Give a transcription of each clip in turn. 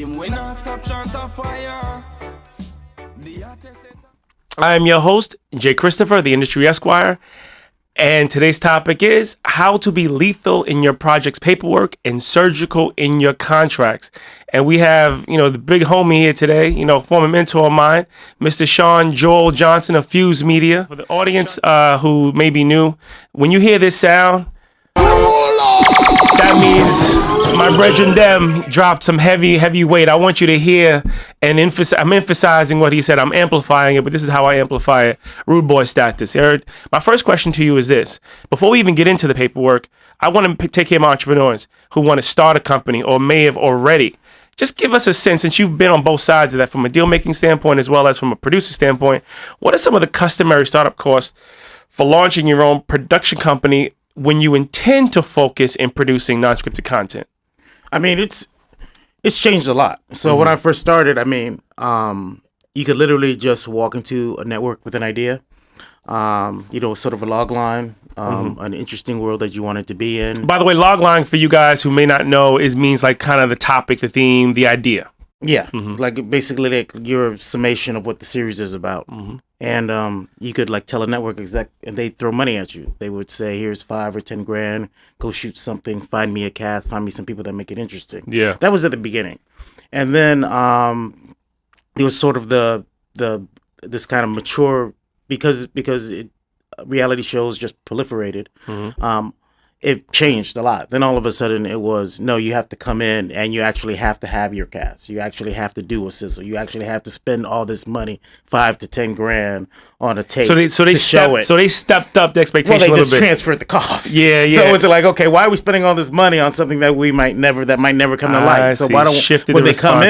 I am your host, Jay Christopher, the Industry Esquire, and today's topic is how to be lethal in your project's paperwork and surgical in your contracts. And we have, the big homie here today, former mentor of mine, Mr. Sean Joel Johnson of Fuse Media. For the audience who may be new, when you hear this sound, that means my brethren them dropped some heavy weight. I want you to hear and I'm emphasizing what he said. I'm amplifying it, but this is how I amplify it. Rude boy status. My first question to you is this. Before we even get into the paperwork, I want to take care of entrepreneurs who want to start a company or may have already. Just give us a sense, since you've been on both sides of that, from a deal-making standpoint as well as from a producer standpoint, what are some of the customary startup costs for launching your own production company when you intend to focus in producing non-scripted content? I mean, it's changed a lot. So when I first started, you could literally just walk into a network with an idea, sort of a log line, an interesting world that you wanted to be in. By the way, log line, for you guys who may not know, means like kind of the topic, the theme, the idea. Yeah, like basically like your summation of what the series is about. And you could like tell a network exec and they'd throw money at you. They would say, here's 5 or 10 grand, go shoot something, find me a cast, find me some people that make it interesting. Yeah. That was at the beginning. And then there was sort of this kind of mature, because reality shows just proliferated. It changed a lot. Then all of a sudden it was, no, you have to come in and you actually have to have your cast. You actually have to do a sizzle. You actually have to spend all this money, 5 to 10 grand on a tape so they stepped up the expectation a little bit. Well, they just transferred the cost. Yeah. So it's like, okay, why are we spending all this money on something that might never come to light? So why don't when they come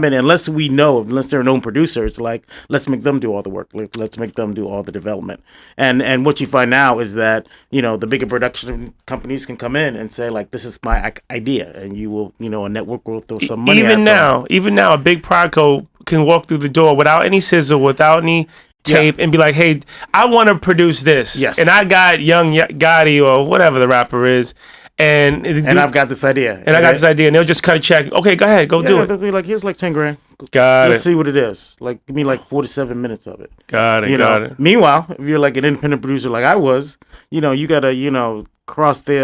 in, unless they're known producers, like let's make them do all the work. Let's make them do all the development. And what you find now is that, the bigger production companies can come in and say like, this is my idea, and you will, a network will throw some money. Even now, a big Prodco can walk through the door without any sizzle, without any tape, and be like, hey, I want to produce this. Yes. And I got Young Gotti or whatever the rapper is, and I've got this idea. And I got this idea, and they'll just cut a check. Okay, go ahead, do it. They'll be like, here's like 10 grand. Let's see what it is. Like, give me like 47 minutes of it. Got it. Meanwhile, if you're like an independent producer like I was, you gotta, cross the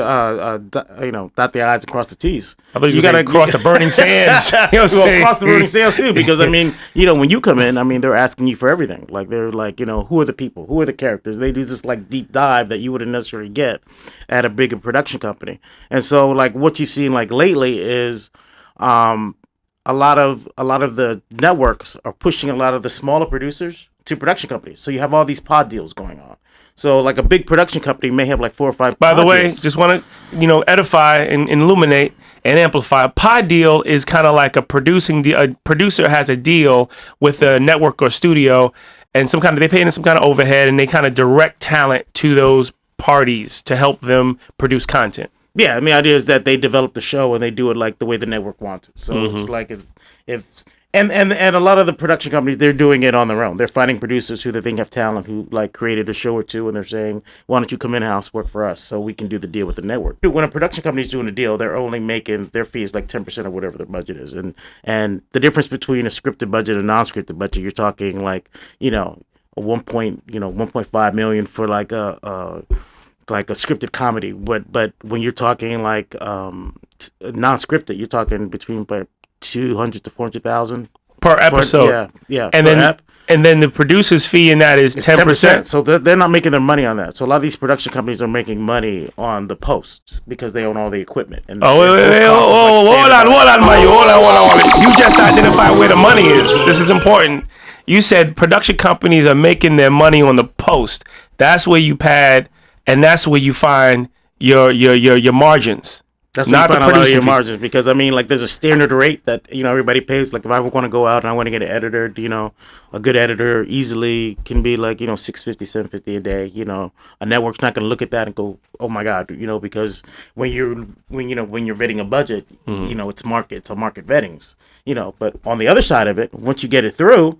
dot the I's and cross the T's. I thought you gotta cross the burning sands. Cross the burning sands too, because when you come in, they're asking you for everything. Like they're like, who are the people, who are the characters? They do this like deep dive that you wouldn't necessarily get at a bigger production company. And so like what you've seen like lately is a lot of the networks are pushing a lot of the smaller producers to production companies. So you have all these pod deals going on. So like a big production company may have like 4 or 5 By the way, deals. just want to, edify and illuminate and amplify. A pod deal is kind of like a producer has a deal with a network or studio, and they pay in some kind of overhead, and they kind of direct talent to those parties to help them produce content. Yeah, the idea is that they develop the show and they do it like the way the network wants it. So it's like and a lot of the production companies, they're doing it on their own. They're finding producers who they think have talent, who like created a show or two, and they're saying, why don't you come in-house, work for us so we can do the deal with the network. When a production company is doing a deal, they're only making their fees like 10% of whatever their budget is. And the difference between a scripted budget and a non-scripted budget, you're talking like, a 1.5 million for like a scripted comedy, but when you're talking like non-scripted, you're talking between 200 to 400,000 per episode. Yeah. And then the producer's fee in that is 10%. So they're not making their money on that. So a lot of these production companies are making money on the post because they own all the equipment. And hold on, Mayu. You just identified where the money is. This is important. You said production companies are making their money on the post. That's where you pad, and that's where you find your margins. That's not you find a lot of your margins, because there's a standard rate that everybody pays. Like if I want to go out and I want to get an editor, a good editor easily can be like $650, $750 a day. A network's not going to look at that and go, oh my God, because when you're vetting a budget, it's a market vettings. But on the other side of it, once you get it through,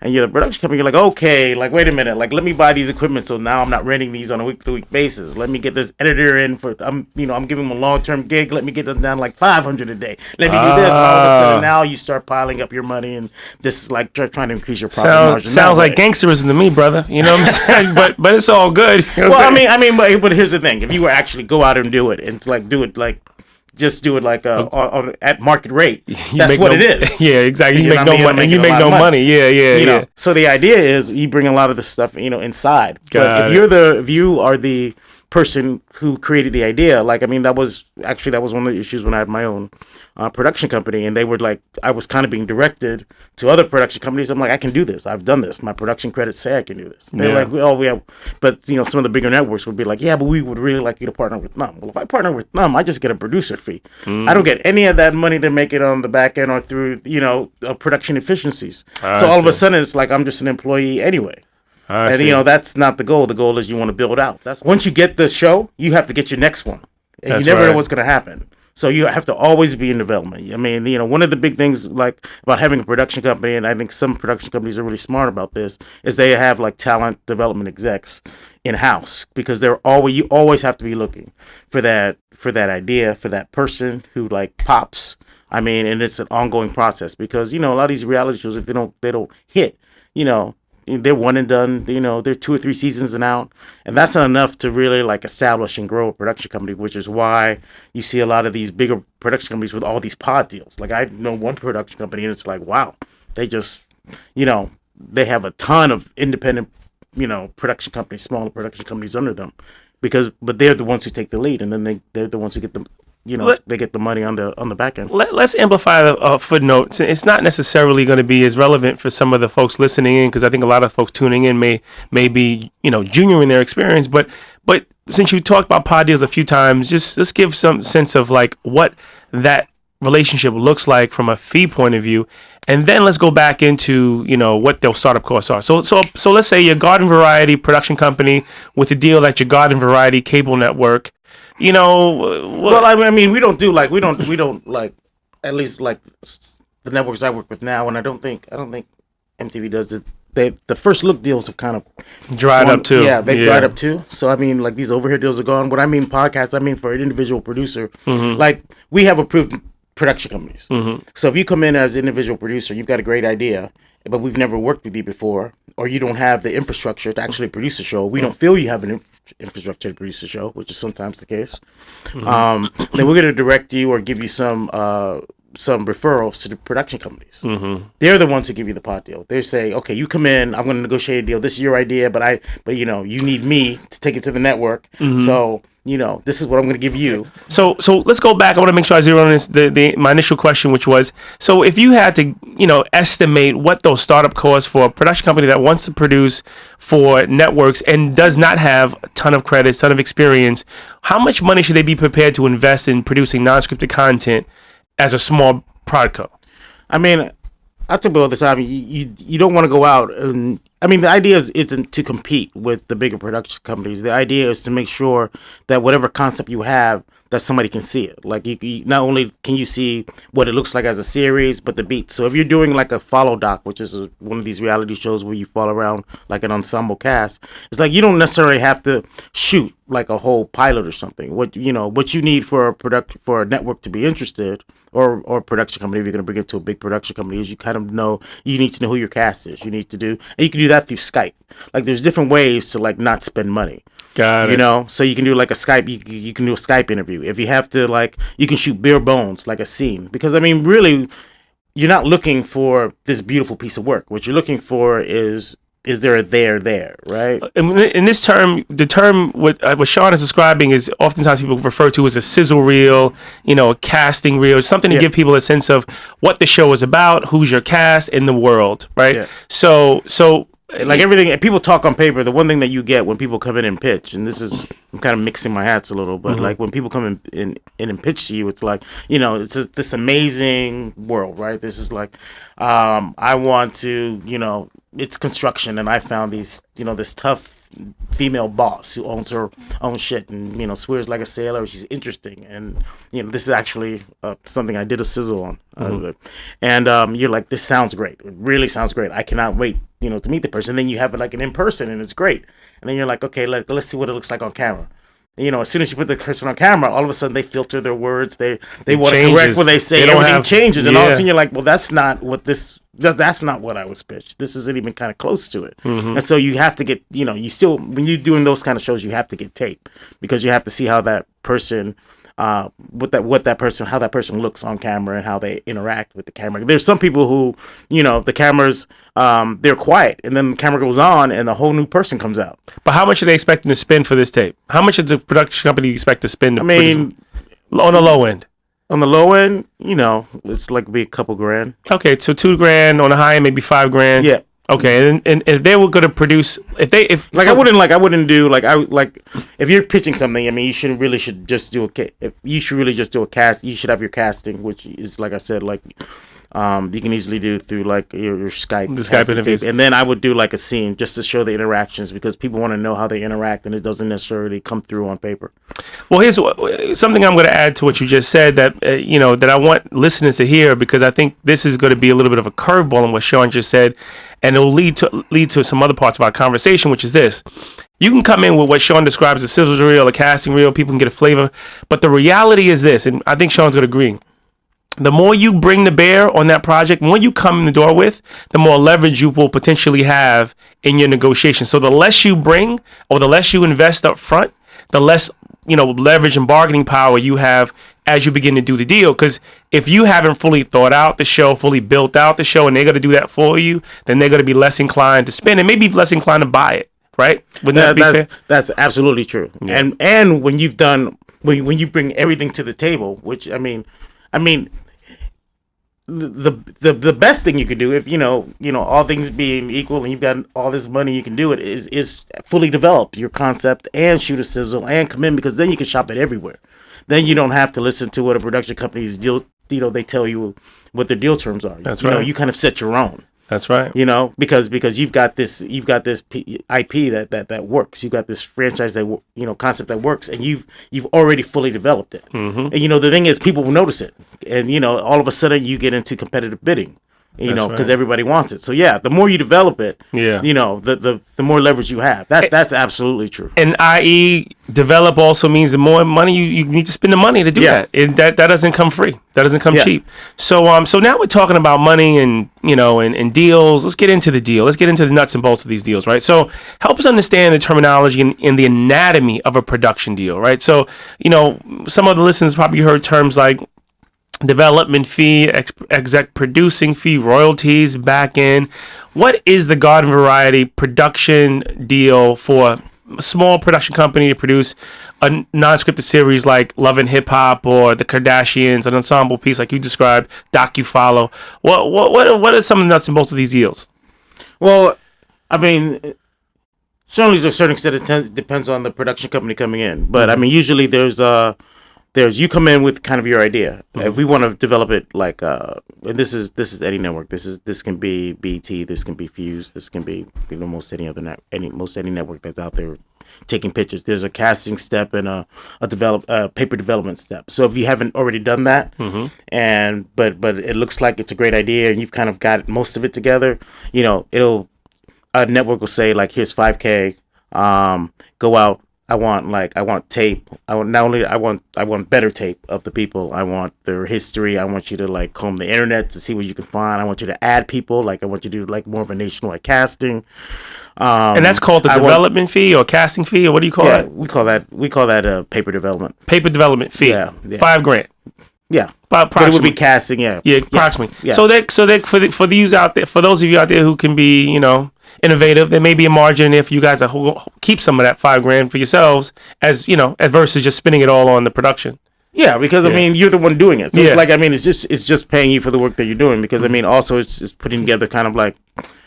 and you're the production company, you're like, okay, like, wait a minute, like, let me buy these equipment so now I'm not renting these on a week-to-week basis. Let me get this editor in for, I'm giving them a long-term gig. Let me get them down like 500 a day. Let me do this. And all of a sudden, now you start piling up your money, and this is like trying to increase your profit margin. Sounds like gangsterism to me, brother. You know what I'm saying? but it's all good. You know well, I mean, but here's the thing: if you were actually go out and do it, and just do it like at market rate. That's what it is. Yeah, exactly. You make no money, and you make no money. Yeah. So the idea is you bring a lot of the stuff, inside. But if you are the person who created the idea, like, I mean, that was one of the issues when I had my own production company, and they were like, I was kind of being directed to other production companies. I'm like, I can do this. I've done this. My production credits say I can do this. They're like, oh, we have, but some of the bigger networks would be like, yeah, but we would really like you to partner with them. Well, if I partner with them, I just get a producer fee. I don't get any of that money they're making on the back end or through, production efficiencies. So all of a sudden, it's like I'm just an employee anyway. That's not the goal. The goal is you want to build out. That's once you get the show, you have to get your next one, and you never know what's going to happen. So you have to always be in development. I mean, one of the big things like about having a production company, and I think some production companies are really smart about this, is they have like talent development execs in house, because you always have to be looking for that idea, for that person who like pops. I mean, and it's an ongoing process, because a lot of these reality shows, if they don't hit, they're one and done, they're 2 or 3 seasons and out. And that's not enough to really like establish and grow a production company, which is why you see a lot of these bigger production companies with all these pod deals. Like I know one production company, and it's like, wow, they just, they have a ton of independent, production companies, smaller production companies under them, but they're the ones who take the lead, and then they're the ones who get the they get the money on the back end. Let's amplify a footnote. It's not necessarily going to be as relevant for some of the folks listening in, because I think a lot of folks tuning in may be junior in their experience. But since you talked about pod deals a few times, just give some sense of like what that relationship looks like from a fee point of view, and then let's go back into what those startup costs are. So let's say your garden variety production company with a deal at your garden variety cable network. Well, I mean, we don't like, at least like the networks I work with now, and I don't think MTV does it. The first look deals have kind of dried up too. Yeah, they've dried up too. So I mean, like these overhead deals are gone. What I mean podcasts, I mean for an individual producer, like we have approved production companies. So if you come in as an individual producer, you've got a great idea, but we've never worked with you before, or you don't have the infrastructure to actually produce a show. We don't feel you have an infrastructure to produce a show, which is sometimes the case. Then we're going to direct you or give you some referrals to the production companies. They're the ones who give you the pot deal. They say, okay, you come in, I'm going to negotiate a deal. This is your idea, but you need me to take it to the network. So this is what I'm going to give you. So let's go back. I want to make sure I zero on this. My initial question, which was, so if you had to, estimate what those startup costs for a production company that wants to produce for networks and does not have a ton of credits, ton of experience, how much money should they be prepared to invest in producing non-scripted content as a small prodco? I mean, I tell people all the time, you don't want to go out and, I mean, the idea isn't to compete with the bigger production companies. The idea is to make sure that whatever concept you have, that somebody can see it. Like you not only can you see what it looks like as a series, but the beats. So if you're doing like a follow doc, which is one of these reality shows where you follow around like an ensemble cast, it's like you don't necessarily have to shoot like a whole pilot or something. What you need for a network to be interested, or a production company, if you're going to bring it to a big production company, is you need to know who your cast is. You can do that through Skype. Like there's different ways to like not spend money. Got it. So you can do like a Skype, you can do a Skype interview. If you have to, like, you can shoot bare bones, like a scene. Because, I mean, really, you're not looking for this beautiful piece of work. What you're looking for is there a there, right? In this term, the term what Sean is describing is oftentimes people refer to as a sizzle reel, a casting reel, something to give people a sense of what the show is about, who's your cast in the world, right? Yeah. So like everything, people talk on paper. The one thing that you get when people come in and pitch, and this is, I'm kind of mixing my hats a little, but like when people come in and pitch to you, it's like, it's this amazing world, right? This is like, I want to, it's construction, and I found these, this tough female boss who owns her own shit and, you know, swears like a sailor. She's interesting. And, you know, this is actually something I did a sizzle on. And you're like, this sounds great. It really sounds great. I cannot wait, you know, to meet the person. Then you have it like an in-person and it's great. And then you're like, okay, let's see what it looks like on camera. You know, as soon as you put the person on camera, all of a sudden they filter their words. They want to correct what they say. Everything changes, and all of a sudden you're like, well, that's not what this. That's not what I was pitched. This isn't even kind of close to it. And so you have to get, you know, you still, when you're doing those kind of shows, you have to get tape because you have to see how that person, how that person looks on camera and how they interact with the camera. There's some people who, you know, the cameras, they're quiet, and then the camera goes on, and a whole new person comes out. But how much are they expecting to spend for this tape? How much does the production company expect to spend? On the low end. On the low end, you know, it's like be a couple grand. Okay, so $2,000. On the high end, maybe $5,000. Yeah. Okay, and if they were going to produce, I wouldn't do if you're pitching something. I mean, you should really just do a cast. You should have your casting, which is, like I said, like you can easily do through like your Skype. The Skype interviews. And then I would do like a scene just to show the interactions because people want to know how they interact and it doesn't necessarily come through on paper. Well, here's something I'm going to add to what you just said that, that I want listeners to hear because I think this is going to be a little bit of a curveball in what Sean just said. And it'll lead to some other parts of our conversation, which is this. You can come in with what Sean describes as sizzle reel, a casting reel, people can get a flavor. But the reality is this, and I think Sean's going to agree. The more you bring to bear on that project, the more you come in the door with, the more leverage you will potentially have in your negotiation. So the less you bring or the less you invest up front, the less leverage and bargaining power you have as you begin to do the deal. Because if you haven't fully thought out the show, fully built out the show, and they're going to do that for you, then they're going to be less inclined to spend and maybe less inclined to buy it, right? Wouldn't that be fair? That's absolutely true. Yeah. And when you've done, when you bring everything to the table, which I mean, the best thing you could do if all things being equal and you've got all this money you can do it is fully develop your concept and shoot a sizzle and come in because then you can shop it everywhere. Then you don't have to listen to what a production company's deal, they tell you what their deal terms are. That's right. You kind of set your own. That's right. Because you've got this IP that works. You've got this franchise that concept that works, and you've already fully developed it. Mm-hmm. And the thing is, people will notice it, and all of a sudden you get into competitive bidding. Because everybody wants it. So yeah, the more you develop it, the more leverage you have. That's absolutely true. And i.e., develop also means the more money you need to spend the money to do that. That doesn't come free. That doesn't come cheap. So now we're talking about money and and deals. Let's get into the deal. Let's get into the nuts and bolts of these deals, right? So help us understand the terminology and the anatomy of a production deal, right? So some of the listeners probably heard terms like development fee, exec producing fee, royalties, back end. What is the garden variety production deal for a small production company to produce a non-scripted series like Love and Hip Hop or The Kardashians, an ensemble piece like you described, docu-follow? What are some of the nuts and bolts of these deals? Well, I mean, certainly to a certain extent it depends on the production company coming in, but usually there's you come in with kind of your idea. Mm-hmm. If we want to develop it like and this is any network. This can be BT. This can be Fuse. This can be most any network that's out there taking pictures. There's a casting step and a paper development step. So if you haven't already done that, but it looks like it's a great idea and you've kind of got most of it together, a network will say like, here's $5,000. Go out. I want tape. I want better tape of the people. I want their history. I want you to comb the internet to see what you can find. I want you to add people. I want you to do more of a nationwide casting. And that's called the development fee or casting fee, or what do you call that? We call that a paper development. Paper development fee. Yeah. $5,000. Yeah. But it would be casting. Yeah. Yeah, approximately. Yeah. So for those of you out there who can be innovative, there may be a margin if you guys keep some of that $5,000 for yourselves, as versus just spending it all on the production. Yeah, because you're the one doing it, so it's just paying you for the work that you're doing. Because also it's putting together kind of like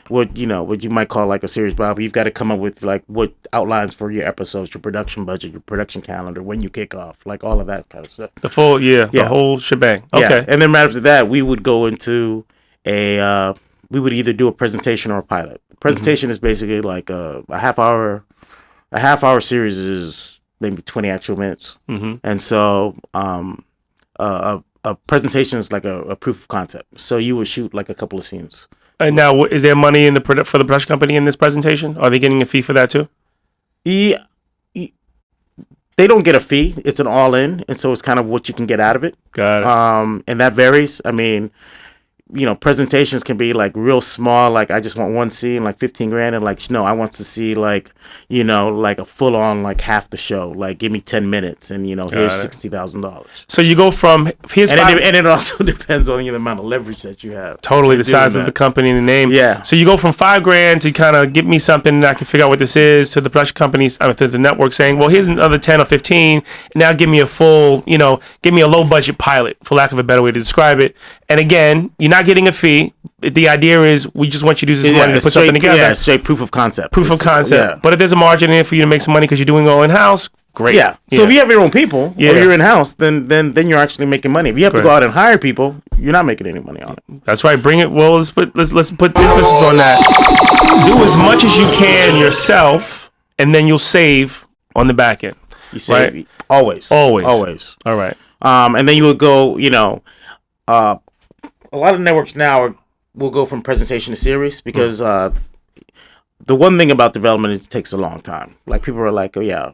what you might call like a series, Bob. You've got to come up with what outlines for your episodes, your production budget, your production calendar, when you kick off, all of that kind of stuff. The whole shebang. Okay, yeah. And then after that, we would go into we would either do a presentation or a pilot. Presentation is basically like a half hour a half-hour series is maybe 20 actual minutes, and so a presentation is like a proof of concept. So you would shoot like a couple of scenes. And now, is there money in for the production company in this presentation? Are they getting a fee for that too? Yeah, they don't get a fee. It's an all-in, and so it's kind of what you can get out of it. Got it. And that varies. I mean, presentations can be like real small, like I just want one scene, like 15 grand, and like, no, I want to see like, like a full on, like half the show, like give me 10 minutes and, here's $60,000. So you go from, and it also depends on the amount of leverage that you have. Totally, the size of the company and the name. Yeah. So you go from $5,000 to kind of give me something and I can figure out what this is, to the production companies, to the network saying, well, here's another 10 or 15, and now give me a full, give me a low budget pilot, for lack of a better way to describe it. And again, you're not getting a fee. The idea is we just want you to use this money to put something together. Yeah, straight proof of concept. Proof of concept. Yeah. But if there's a margin in it for you to make some money because you're doing it all in-house, great. Yeah. So if you have your own people or you're in-house, then you're actually making money. If you have to go out and hire people, you're not making any money on it. That's right. Bring it. Well, let's put emphasis on that. Do as much as you can yourself, and then you'll save on the back end. You save, right? Always. All right. And then you would go, a lot of networks now will go from presentation to series because the one thing about development is it takes a long time. Like people are like, oh yeah,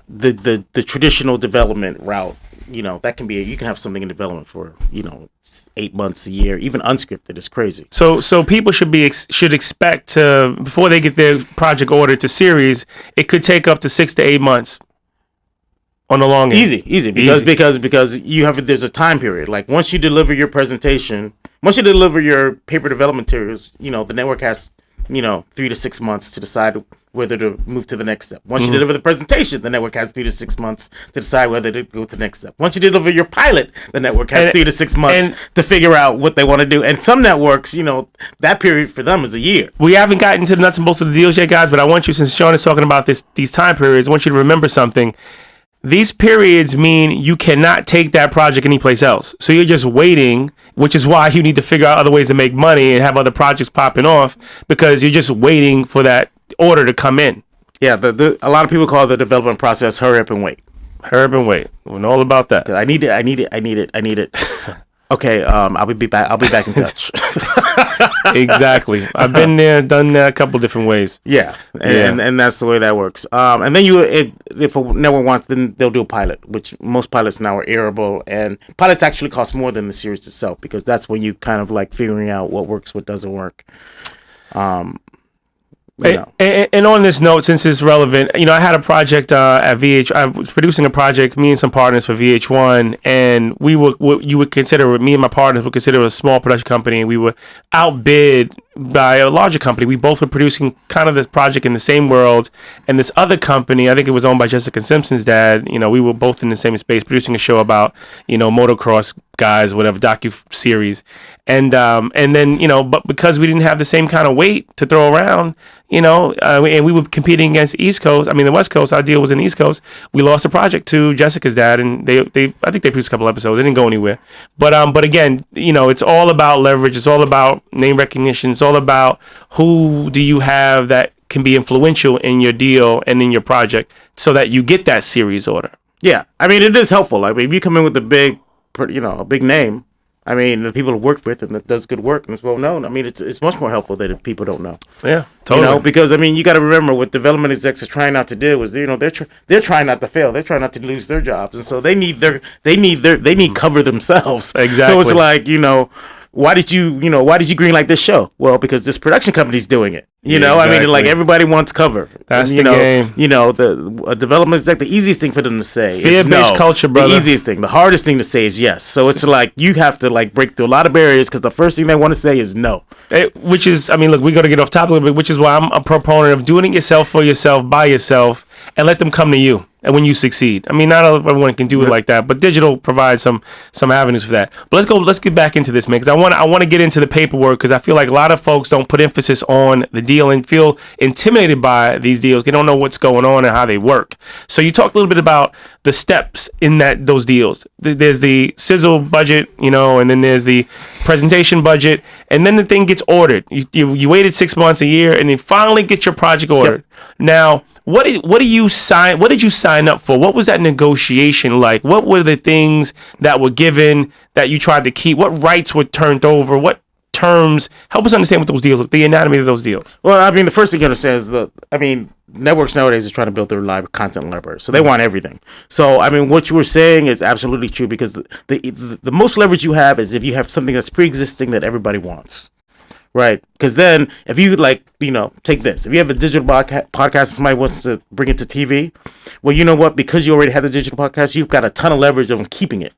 the traditional development route, that can be you can have something in development for 8 months, a year, even unscripted is crazy. So people should expect to, before they get their project ordered to series, it could take up to 6 to 8 months. On the long end. Easy because there's a time period. Like once you deliver your presentation, once you deliver your paper development materials, the network has 3 to 6 months to decide whether to move to the next step. Once you deliver the presentation, the network has 3 to 6 months to decide whether to go to the next step. Once you deliver your pilot, the network has 3 to 6 months to figure out what they want to do. And some networks, that period for them is a year. We haven't gotten to the nuts and bolts of the deals yet, guys, but I want you, since Sean is talking about these time periods, I want you to remember something. These periods mean you cannot take that project anyplace else. So you're just waiting, which is why you need to figure out other ways to make money and have other projects popping off, because you're just waiting for that order to come in. Yeah, a lot of people call the development process hurry up and wait. Hurry up and wait. We know all about that. I need it. Okay, I'll be back in touch. Exactly. I've been there, done that a couple different ways. Yeah, and that's the way that works. And then if a network wants, then they'll do a pilot, which most pilots now are airable, and pilots actually cost more than the series itself because that's when you kind of like figuring out what works, what doesn't work. And on this note, since it's relevant, I had a project at VH. I was producing a project, me and some partners for VH1, and me and my partners would consider a small production company, and we were outbid by a larger company. We both were producing kind of this project in the same world, and this other company, I think it was owned by Jessica Simpson's dad. We were both in the same space, producing a show about motocross guys, whatever, docu-series, and then but because we didn't have the same kind of weight to throw around, and we were competing against the West Coast. Our deal was in the East Coast. We lost the project to Jessica's dad, and I think they produced a couple episodes. They didn't go anywhere. But again, it's all about leverage. It's all about name recognition. It's all about who do you have that can be influential in your deal and in your project, so that you get that series order. Yeah, it is helpful. Like if you come in with a big name, the people have worked with and that does good work and is well known. It's much more helpful than if people don't know. Yeah, totally. Because you got to remember what development execs are trying not to do is they're trying not to fail. They're trying not to lose their jobs, and so they need cover themselves. Exactly. So it's like why did you greenlight this show? Well, because this production company's doing it. Exactly. Everybody wants cover. That's the game. The development exec, the easiest thing for them to say is no. Fear-based culture, brother. The easiest thing. The hardest thing to say is yes. So it's like you have to break through a lot of barriers because the first thing they want to say is no. Which is, look, we got to get off topic a little bit, which is why I'm a proponent of doing it yourself for yourself, by yourself, and let them come to you. when you succeed. I mean, not everyone can do it like that, but digital provides some avenues for that. But let's get back into this, man, because I want to get into the paperwork, because I feel like a lot of folks don't put emphasis on the deal and feel intimidated by these deals. They don't know what's going on and how they work. So you talked a little bit about the steps in those deals. There's the sizzle budget, and then there's the presentation budget, and then the thing gets ordered. You waited 6 months, a year, and then finally get your project ordered. Yep. Now, what did you sign up for? What was that negotiation like? What were the things that were given that you tried to keep? What rights were turned over? What terms? Help us understand what those deals, the anatomy of those deals. Well, I mean, the first thing you understand is networks nowadays are trying to build their live content library, so they want everything. So, I mean, what you were saying is absolutely true, because the most leverage you have is if you have something that's pre-existing that everybody wants. Right, because then if you take this, if you have a digital podcast and somebody wants to bring it to TV, well, you know what? Because you already have the digital podcast, you've got a ton of leverage on keeping it.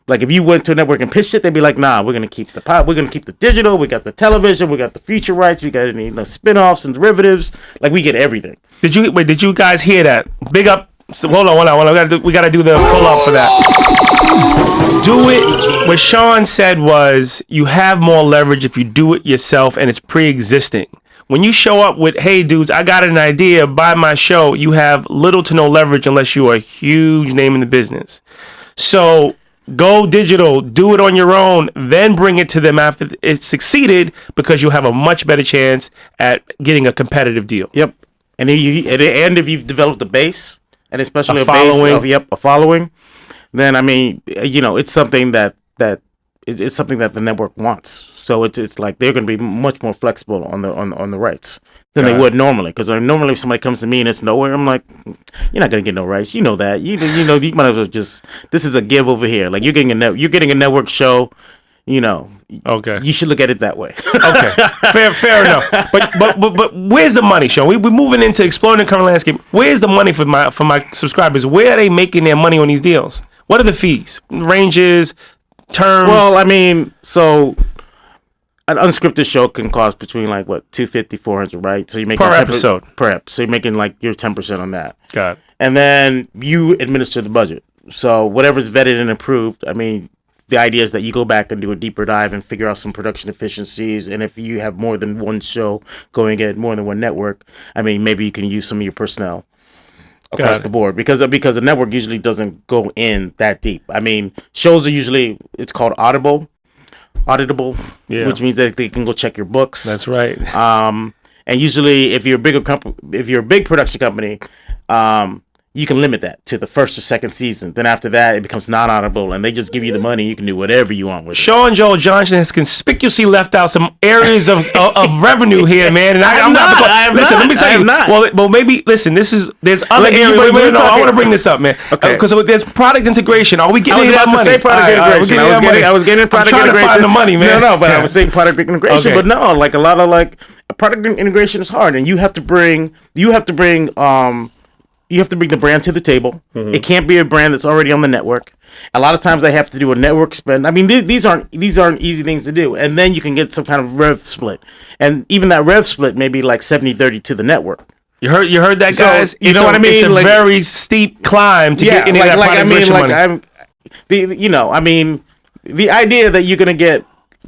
Like if you went to a network and pitched it, they'd be like, "Nah, we're gonna keep we're gonna keep the digital. We got the television, we got the feature rights, we got any spinoffs and derivatives. Like we get everything." Did you guys hear that? Big up. So, hold on. We gotta do the pull up for that. Do it. What Sean said was, you have more leverage if you do it yourself and it's pre-existing. When you show up with, "Hey dudes, I got an idea, buy my show," you have little to no leverage unless you are a huge name in the business. So go digital, do it on your own, then bring it to them after it's succeeded, because you'll have a much better chance at getting a competitive deal. Yep. And if you've developed a base, and especially a following, then I mean, it's something that it's something that the network wants. So it's like they're going to be much more flexible on the rights than they would normally. Because normally if somebody comes to me and it's nowhere, I'm like, "You're not going to get no rights. You know that. You might as well just, this is a give over here. Like you're getting a network show. Okay. You should look at it that way." Okay, fair enough. But where's the money, Sean? We're moving into exploring the current landscape. Where's the money for my subscribers? Where are they making their money on these deals? What are the fees, ranges, terms? Well, I mean, so an unscripted show can cost between $250, $400, right? So you make per episode. So you're making your 10% on that. Got it. And then you administer the budget. So whatever's vetted and approved, I mean, the idea is that you go back and do a deeper dive and figure out some production efficiencies. And if you have more than one show going at more than one network, I mean, maybe you can use some of your personnel across the board, because the network usually doesn't go in that deep. I mean, shows are usually, it's called auditable, which means that they can go check your books. That's right. And usually, if you're a big production company, you can limit that to the first or second season. Then after that, it becomes non-audible, and they just give you the money. You can do whatever you want with it. Sean Joel Johnson has conspicuously left out some areas of revenue here, man. And I'm not. Listen, let me tell you. Well, maybe listen. There's other areas. I want to bring this up, man. Okay. Because there's product integration. Are we getting that money? Say product integration. I was getting product integration. I'm trying to find the money, man. But I was saying product integration. But no, a lot of product integration is hard, and you have to bring the brand to the table. Mm-hmm. It can't be a brand that's already on the network. A lot of times they have to do a network spend. I mean, these aren't easy things to do. And then you can get some kind of rev split. And even that rev split may be 70-30 to the network. You heard that, guys? So, you know what I mean? It's a very steep climb to get any of that product integration money. The idea that you're going to get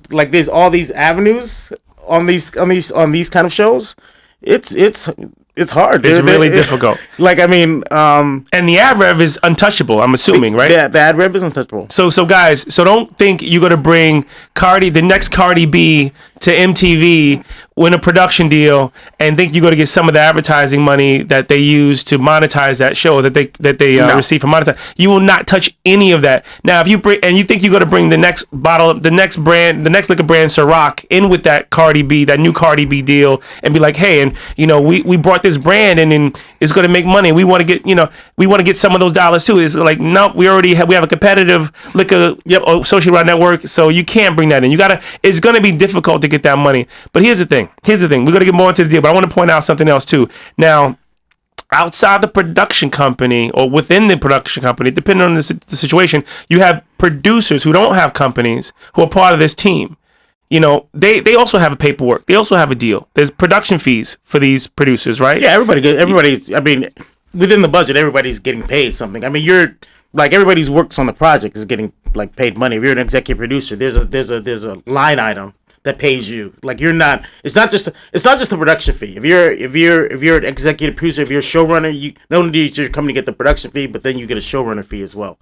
there's all these avenues on these kind of shows, it's hard. It's really difficult. And the ad rev is untouchable, I'm assuming, right? Yeah, the ad rev is untouchable. So guys, don't think you're going to bring the next Cardi B to MTV, win a production deal, and think you're going to get some of the advertising money that they use to monetize that show that they receive from monetize. You will not touch any of that. Now, if you think you're going to bring the next liquor brand, Ciroc, in with that new Cardi B deal, and be like, "Hey, and we brought this brand and it's going to make money. We want to get some of those dollars too." It's like, no, we have a competitive liquor associated with our network, so you can't bring that in. It's going to be difficult to get that money. But here's the thing. We're going to get more into the deal, but I want to point out something else too. Now, outside the production company or within the production company, depending on the situation, you have producers who don't have companies who are part of this team. They also have a paperwork. They also have a deal. There's production fees for these producers, right? Yeah, everybody. I mean, within the budget, everybody's getting paid something. I mean, you're like everybody who works on the project is getting like paid money. If you're an executive producer, there's a line item that pays you. Like you're not. It's not just a production fee. If you're an executive producer, if you're a showrunner, you not only does your company get the production fee, but then you get a showrunner fee as well.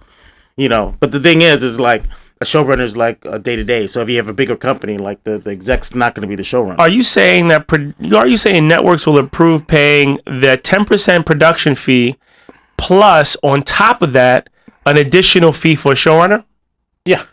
You know. But the thing is like a showrunner is like a day to day. So if you have a bigger company, like the exec's not going to be the showrunner. Are you saying networks will approve paying the 10% production fee plus on top of that an additional fee for a showrunner? Yeah.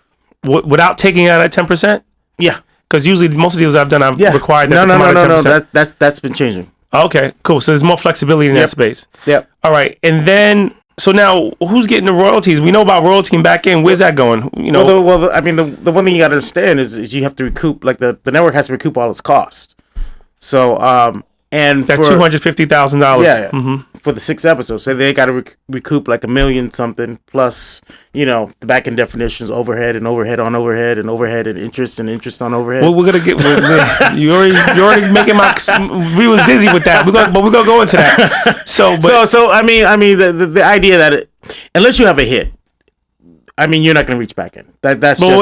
Without taking out that 10%? Yeah. Because usually most of the deals I've done, I've required that. No. That's been changing. Okay, cool. So there's more flexibility in that space. Yep. All right, and then so now who's getting the royalties? We know about royalty and back end. Where's that going? You know. I mean, the one thing you got to understand is you have to recoup. Like the network has to recoup all its costs. So and that $250,000. Yeah. Mm-hmm. For the 6 episodes, so they got to recoup like $1 million something plus, you know, the back end definitions, overhead and overhead on overhead and overhead and interest on overhead. Well, we're gonna get. you already making my. We was dizzy with that. We're gonna go into that. So I mean, the idea that unless you have a hit, I mean, you're not going to reach back in. That's. But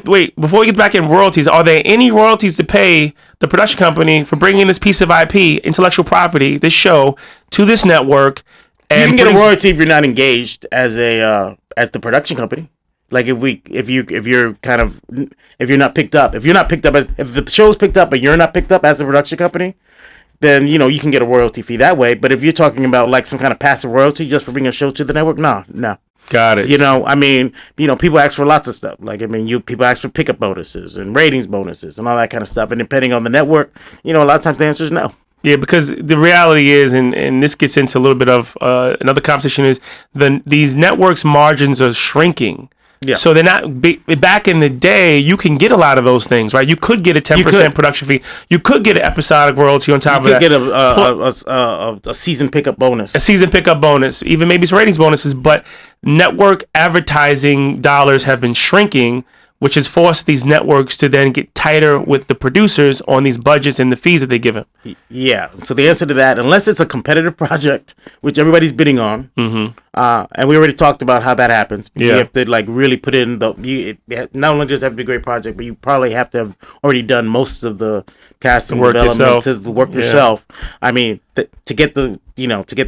wait. Before we get back in royalties, are there any royalties to pay the production company for bringing this piece of IP, intellectual property, this show, to this network? And you can get a royalty if you're not engaged as the production company. Like if you're not picked up, if the show's picked up but you're not picked up as a production company, then you know you can get a royalty fee that way. But if you're talking about like some kind of passive royalty just for bringing a show to the network, no. Got it. You know, I mean, you know, people ask for lots of stuff. Like, I mean, people ask for pickup bonoses and ratings bonuses and all that kind of stuff. And depending on the network, you know, a lot of times the answer is no. Yeah, because the reality is, and this gets into a little bit of another conversation, is these networks' margins are shrinking. Yeah. So they're not back in the day. You can get a lot of those things, right? You could get a 10% production fee. You could get an episodic royalty on top of that. You could get a season pickup bonus. A season pickup bonus, even maybe some ratings bonuses. But network advertising dollars have been shrinking, which has forced these networks to then get tighter with the producers on these budgets and the fees that they give them. Yeah. So the answer to that, unless it's a competitive project, which everybody's bidding on, and we already talked about how that happens. You have to like really put in not only does it have to be a great project, but you probably have to have already done most of the casting, development, the work yourself. I mean, to get the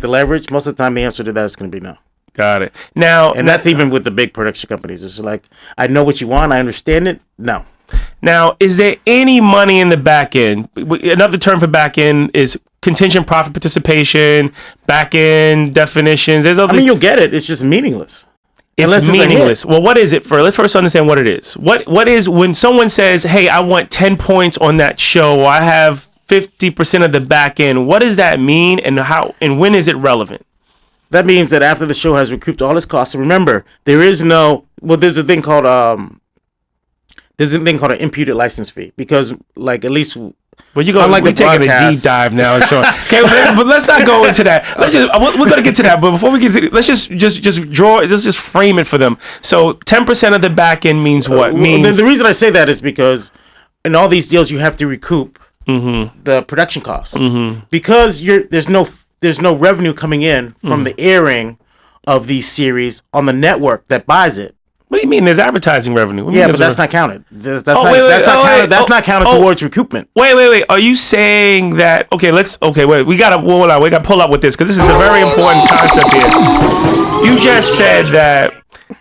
leverage, most of the time the answer to that is going to be no. Got it. Now, and that's even with the big production companies. It's like, I know what you want. I understand it. No. Now, is there any money in the back end? Another term for back end is contingent profit participation, back end definitions. I mean, you'll get it. It's just meaningless. It's meaningless. Well, what is it? Let's first understand what it is. What is when someone says, hey, I want 10 points on that show, or I have 50% of the back end. What does that mean, and how and when is it relevant? That means that after the show has recouped all its costs, and remember, there's a thing called an imputed license fee, because like at least we're taking a deep dive now. Okay, but let's not go into that. We're gonna get to that, but before we get to it, let's just frame it for them. So 10% of the back end means what? The reason I say that is because in all these deals you have to recoup the production costs because there's no revenue coming in from the airing of these series on the network that buys it. What do you mean? There's advertising revenue. But that's not counted. That's not counted towards recoupment. Wait. Are you saying that? We gotta pull up with this because this is a very important concept here. You just said that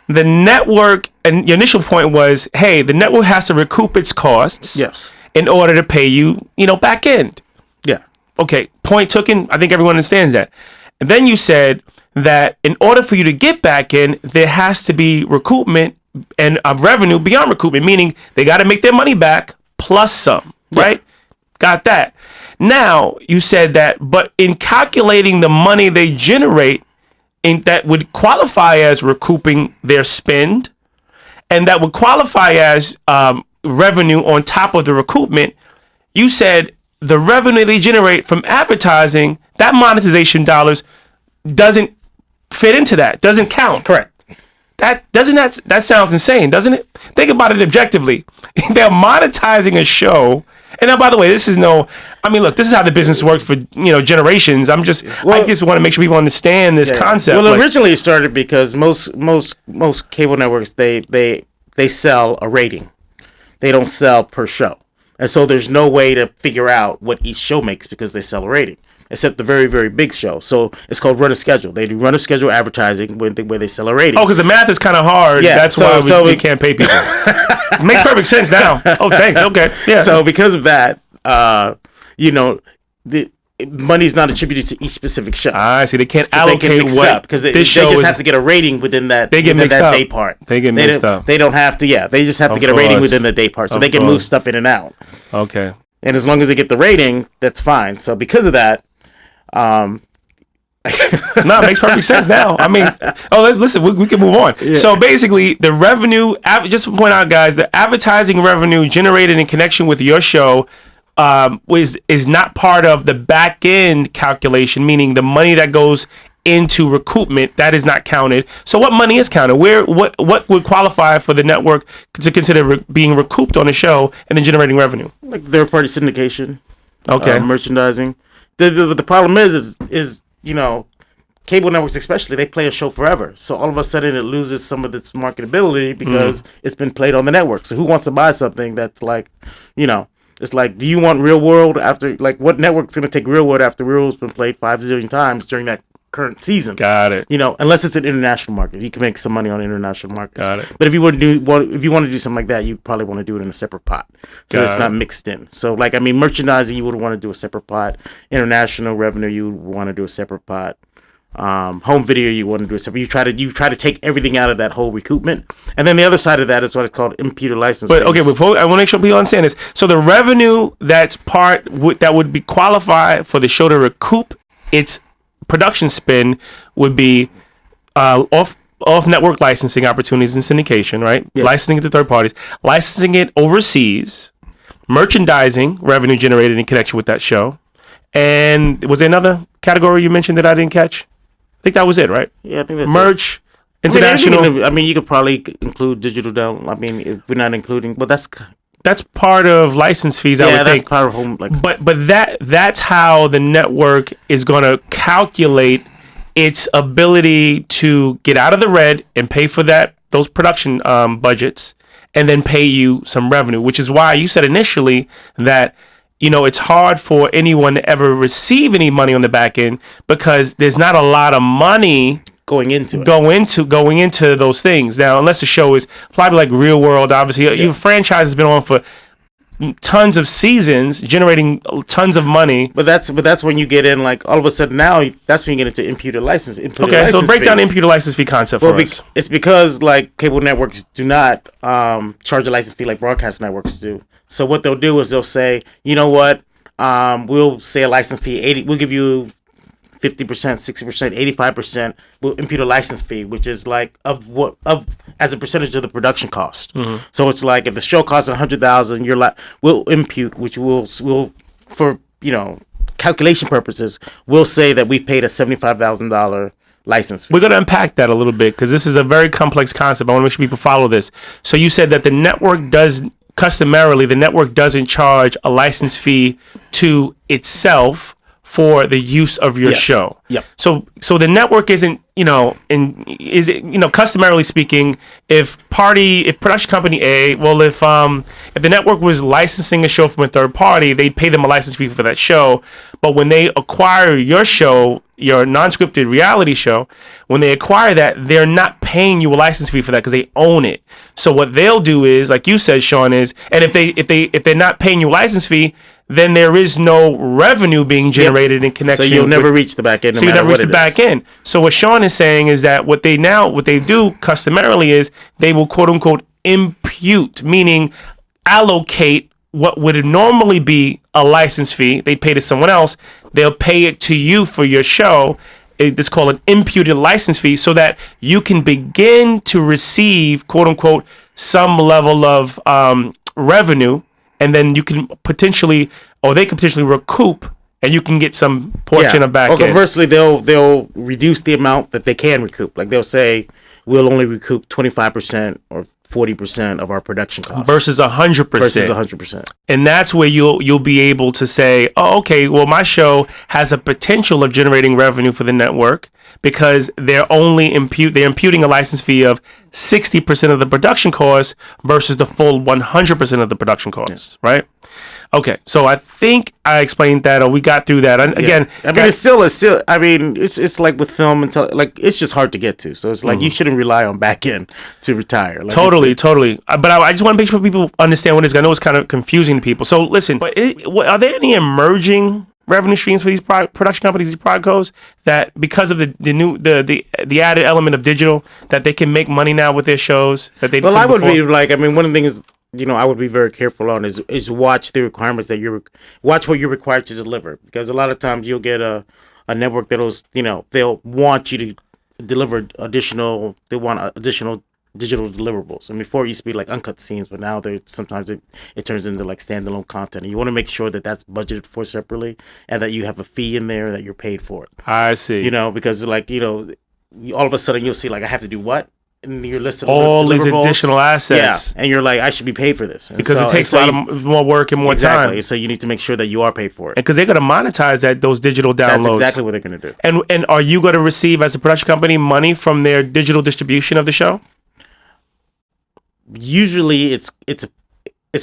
the network, and your initial point was, hey, the network has to recoup its costs. Yes. In order to pay you, back end. Yeah. Okay, point taken. I think everyone understands that. And then you said that in order for you to get back in, there has to be recoupment and revenue beyond recoupment, meaning they got to make their money back plus some, right? Got that. Now, you said that, but in calculating the money they generate, that would qualify as recouping their spend, and that would qualify as revenue on top of the recoupment, you said the revenue they generate from advertising, that monetization dollars doesn't fit into that, doesn't count. Correct. That sounds insane, doesn't it? Think about it objectively. They're monetizing a show And now, by the way, this is look, this is how the business works for generations. I just want to make sure people understand this concept. Well, originally it started because most cable networks they sell a rating. They don't sell per show, and so there's no way to figure out what each show makes because they sell a rating. Except the very, very big show. So it's called run a schedule. They do run a schedule advertising where they sell a rating. Oh, because the math is kind of hard. Yeah, that's why we can't pay people. Makes perfect sense now. Oh, thanks. Okay. Yeah. So because of that, the money's not attributed to each specific show. I see. They can't allocate what because they just have to get a rating within that. They get mixed up. Day part. They get mixed up. They don't have to. Yeah, they just have to get a rating within the day part, so they can move stuff in and out. Okay. And as long as they get the rating, that's fine. So because of that. No, it makes perfect sense now. Listen, we can move on. Yeah. So basically, the revenue, just to point out, guys, the advertising revenue generated in connection with your show is not part of the back end calculation, meaning the money that goes into recoupment, that is not counted. So what money is counted? What would qualify for the network to consider being recouped on a show and then generating revenue? Like third party syndication, merchandising. The problem is cable networks especially, they play a show forever. So all of a sudden it loses some of its marketability because it's been played on the network. So who wants to buy something that's like, it's like, do you want Real World after, like, what network's going to take Real World after Real World's been played 5 zillion times during that current season? Got it. Unless it's an international market. You can make some money on international markets. Got it. But if you want to do something like that, you probably want to do it in a separate pot. So it's not mixed in. So merchandising, you would want to do a separate pot. International revenue, you would want to do a separate pot. Home video, you want to do a separate. You try to take everything out of that whole recoupment. And then the other side of that is what is called imputed license fees. But okay, before I want to make sure people understand this. So the revenue that's that would be qualified for the show to recoup its production spend would be off network licensing opportunities and syndication, right? Yeah. Licensing it to third parties, licensing it overseas, merchandising revenue generated in connection with that show. And was there another category you mentioned that I didn't catch? I think that was it, right? Yeah, I think that's merch, international. You could probably include digital down. If we're not including, but that's part of license fees. I would think. That's part of home. But that's how the network is going to calculate its ability to get out of the red and pay for those production budgets, and then pay you some revenue. Which is why you said initially that it's hard for anyone to ever receive any money on the back end because there's not a lot of money going into those things. Now, unless the show is probably like Real World, obviously, your franchise has been on for tons of seasons, generating tons of money. But that's when you get in, like, all of a sudden now, that's when you get into imputed license. So break down the imputed license fee concept for us. It's because, like, cable networks do not charge a license fee like broadcast networks do. So what they'll do is they'll say, you know what, we'll say a license fee, we'll give you 50%, 60%, 85%, we'll impute a license fee, which is like of as a percentage of the production cost. Mm-hmm. So it's like if the show costs $100,000, we'll impute, which will for calculation purposes, we'll say that we paid a $75,000 license fee. We're going to unpack that a little bit because this is a very complex concept. I want to make sure people follow this. So you said that the network doesn't charge a license fee to itself for the use of your show. Yep. So the network isn't, customarily speaking, if production company A, if the network was licensing a show from a third party, they'd pay them a license fee for that show. But when they acquire your show, your non-scripted reality show, when they acquire that, they're not paying you a license fee for that because they own it. So what they'll do is, like you said, Sean, and if they're not paying you a lice fee, then there is no revenue being generated in connection. So you'll never reach the back end. So you never reach the back end. So what Sean is saying is that what they do customarily is they will quote unquote impute, meaning allocate what would normally be a license fee. They pay to someone else. They'll pay it to you for your show. It's called an imputed license fee, so that you can begin to receive quote unquote some level of revenue. And then you can they can potentially recoup, and you can get some portion of back end. Or conversely, they'll reduce the amount that they can recoup. Like they'll say, we'll only recoup 25% or 40% of our production costs versus 100%. Versus 100%. And that's where you'll be able to say, oh, okay, well, my show has a potential of generating revenue for the network because they're imputing a license fee of 60% of the production costs versus the full 100% of the production costs, right? Okay, so I think I explained that, or we got through that. And again, I mean, it's still. I mean, it's like with film and like it's just hard to get to. So it's like you shouldn't rely on Backend to retire. Like totally. But I just want to make sure people understand what it is. I know it's kind of confusing to people. So listen, but are there any emerging revenue streams for these production companies, these prodcos, that because of the added element of digital, that they can make money now with their shows that they? Well, I would be like, I mean, one of the things, I would be very careful on is watch the requirements that watch what you're required to deliver, because a lot of times you'll get a network that'll, they'll want you to deliver additional digital deliverables. I mean, before it used to be like uncut scenes, but now sometimes it turns into like standalone content. And you want to make sure that that's budgeted for separately and that you have a fee in there that you're paid for it. I see. Because like, all of a sudden you'll see like, I have to do what? In your list of all these additional assets, and you're like, I should be paid for this, because it takes a lot of more work and more time. So you need to make sure that you are paid for it, because they're going to monetize those digital downloads. That's exactly what they're going to do. And are you going to receive, as a production company, money from their digital distribution of the show? Usually, it's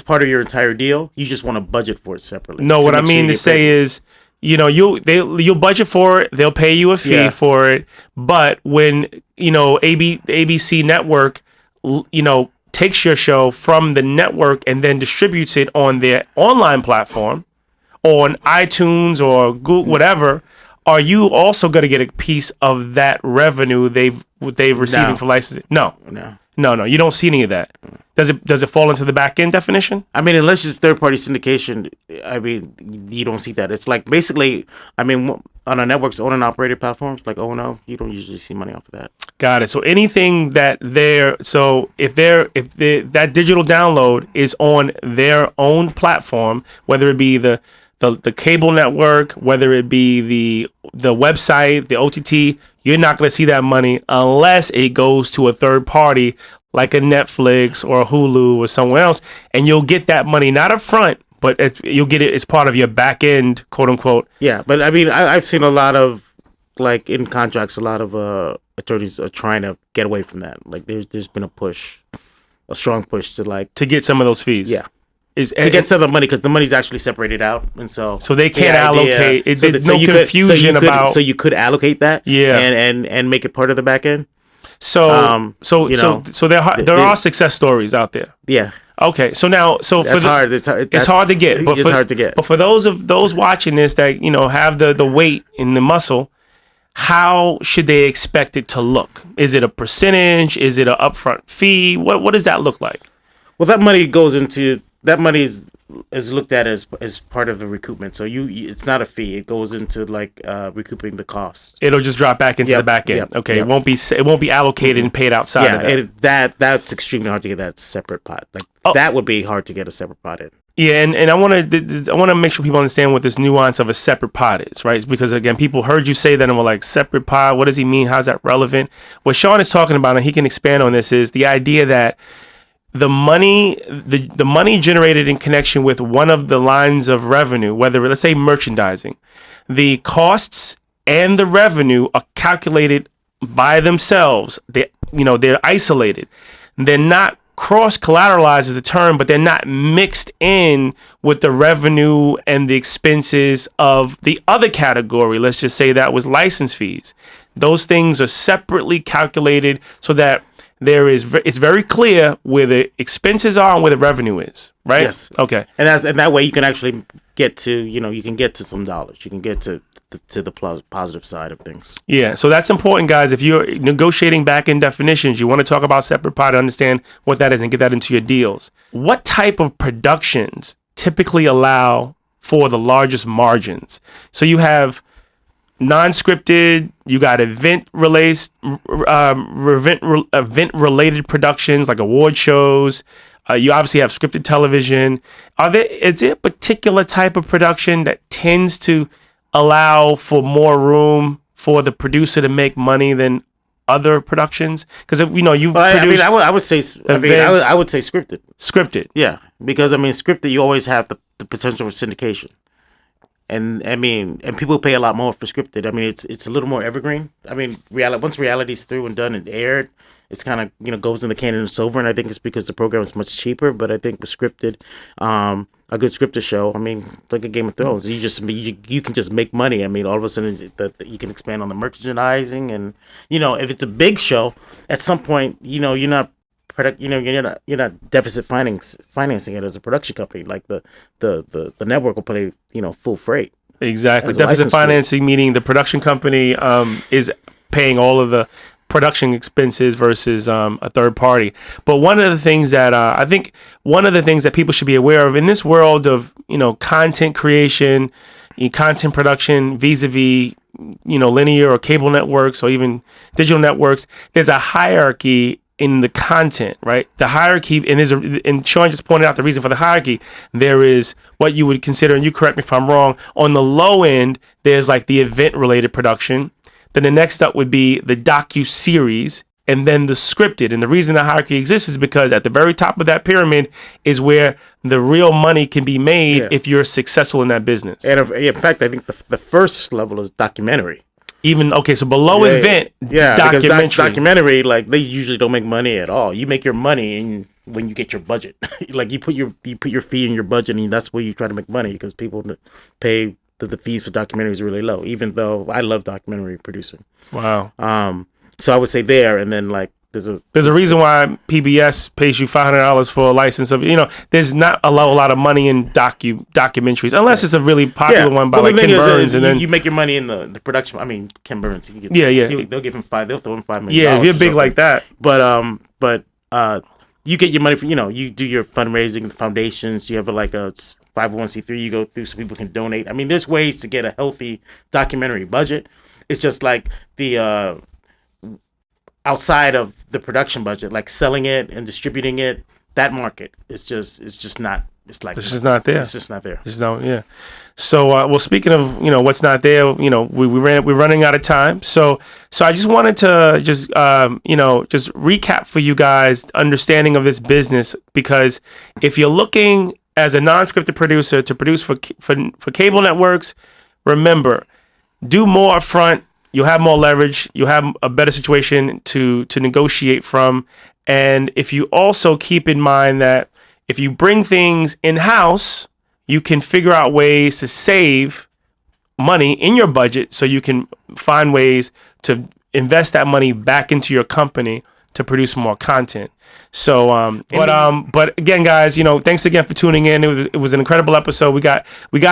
part of your entire deal. You just want to budget for it separately. No, what I mean to say is, you'll budget for it, they'll pay you a fee for it, but when the ABC network takes your show from the network and then distributes it on their online platform, on iTunes or Google, whatever, are you also going to get a piece of that revenue they've receiving for licensing? No, you don't see any of that. Does it fall into the back end definition? I mean, unless it's third-party syndication, I mean, you don't see that. It's like basically, I mean, on a network's owned and operated platforms like O&O, you don't usually see money off of that. Got it. So anything that if that digital download is on their own platform, whether it be the cable network, whether it be the website, the OTT, you're not going to see that money unless it goes to a third party like a Netflix or a Hulu or somewhere else, and you'll get that money not up front, but you'll get it as part of your back end, quote unquote. Yeah, but I mean, I've seen a lot of, like, in contracts, a lot of attorneys are trying to get away from that. Like, there's been a strong push to get some of those fees. Yeah. To get some of the money, because the money's actually separated out, and so they can't allocate. There's no confusion about. So you could allocate that, and make it part of the back end. So there are success stories out there. Yeah. Okay. So now, it's hard. It's hard to get. It's hard to get. But for those watching this that have the weight and the muscle, how should they expect it to look? Is it a percentage? Is it an upfront fee? What does that look like? Well, that money goes into. That money is looked at as part of the recoupment. So it's not a fee. It goes into like recouping the cost. It'll just drop back into the back end. Okay. Yep. It won't be allocated and paid outside of that. That's extremely hard to get that separate pot. Like that would be hard to get a separate pot in. Yeah, and I want to make sure people understand what this nuance of a separate pot is, right? Because again, people heard you say that and were like, separate pot, what does he mean? How's that relevant? What Sean is talking about, and he can expand on this, is the idea that the money generated in connection with one of the lines of revenue, whether, let's say, merchandising, the costs and the revenue are calculated by themselves. They're isolated. They're not cross-collateralized is the term, but they're not mixed in with the revenue and the expenses of the other category. Let's just say that was license fees. Those things are separately calculated so that it's very clear where the expenses are and where the revenue is, right? Yes. Okay. And that way you can actually get to, you can get to some dollars. You can get to the positive side of things. Yeah. So that's important, guys. If you're negotiating back-end definitions, you want to talk about separate pot, understand what that is and get that into your deals. What type of productions typically allow for the largest margins? So you have non-scripted, you got event-related productions like award shows. You obviously have scripted television. Is there a particular type of production that tends to allow for more room for the producer to make money than other productions? Because you've produced. I would say scripted. Scripted. Yeah, because scripted, you always have the potential for syndication. And people pay a lot more for scripted. It's a little more evergreen. Once reality's through and done and aired, it's kind of goes in the can and it's over. And I think it's because the program is much cheaper. But I think with scripted, a good scripted show, like a Game of Thrones, you can just make money. All of a sudden you can expand on the merchandising, and if it's a big show, at some point you're not you're not deficit financing it as a production company. Like the network will play full freight. Exactly. Deficit financing meaning the production company is paying all of the production expenses versus a third party. But one of the things that I think people should be aware of in this world of content creation, content production vis-a-vis linear or cable networks or even digital networks, there's a hierarchy in the content, right? The hierarchy, and Sean just pointed out the reason for the hierarchy. There is what you would consider, and you correct me if I'm wrong, on the low end, there's like the event-related production. Then the next up would be the docu-series, and then the scripted. And the reason the hierarchy exists is because at the very top of that pyramid is where the real money can be made if you're successful in that business. And in fact, I think the first level is documentary. So below event, documentary. Because documentary, like, they usually don't make money at all. You make your money when you get your budget. Like, you put your fee in your budget, and that's where you try to make money, because people pay the fees for documentaries are really low. Even though I love documentary producing. Wow. So I would say there, and then like there's a reason why PBS pays you $500 for a license of there's not a lot of money in documentaries unless it's a really popular one by like Ken Burns, and then you make your money in the production. Ken Burns, they'll give him they'll throw him $5 million. Yeah, if you're big like that. But you get your money for you do your fundraising, the foundations. You have like a 501c3 you go through so people can donate. There's ways to get a healthy documentary budget. It's just like the outside of the production budget, like selling it and distributing it, that market is just not. It's just not there. It's just not there. So, speaking of what's not there, we're running out of time. So I just wanted to just recap for you guys understanding of this business, because if you're looking as a non-scripted producer to produce for cable networks, remember, do more upfront. You'll have more leverage. You'll have a better situation to negotiate from. And if you also keep in mind that if you bring things in-house, you can figure out ways to save money in your budget, so you can find ways to invest that money back into your company to produce more content. So, but again, guys, thanks again for tuning in. It was an incredible episode. We got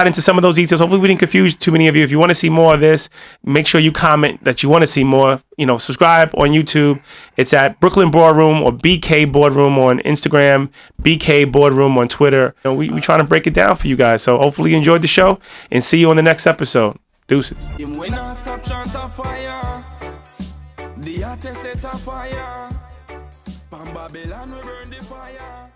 into some of those details. Hopefully we didn't confuse too many of you. If you want to see more of this, make sure you comment that you want to see more. Subscribe on YouTube. It's at Brooklyn Boardroom or BK Boardroom on Instagram, BK Boardroom on Twitter. We trying to break it down for you guys. So hopefully you enjoyed the show, and see you on the next episode. Deuces. The artist set a fire. From Babylon we burn the fire.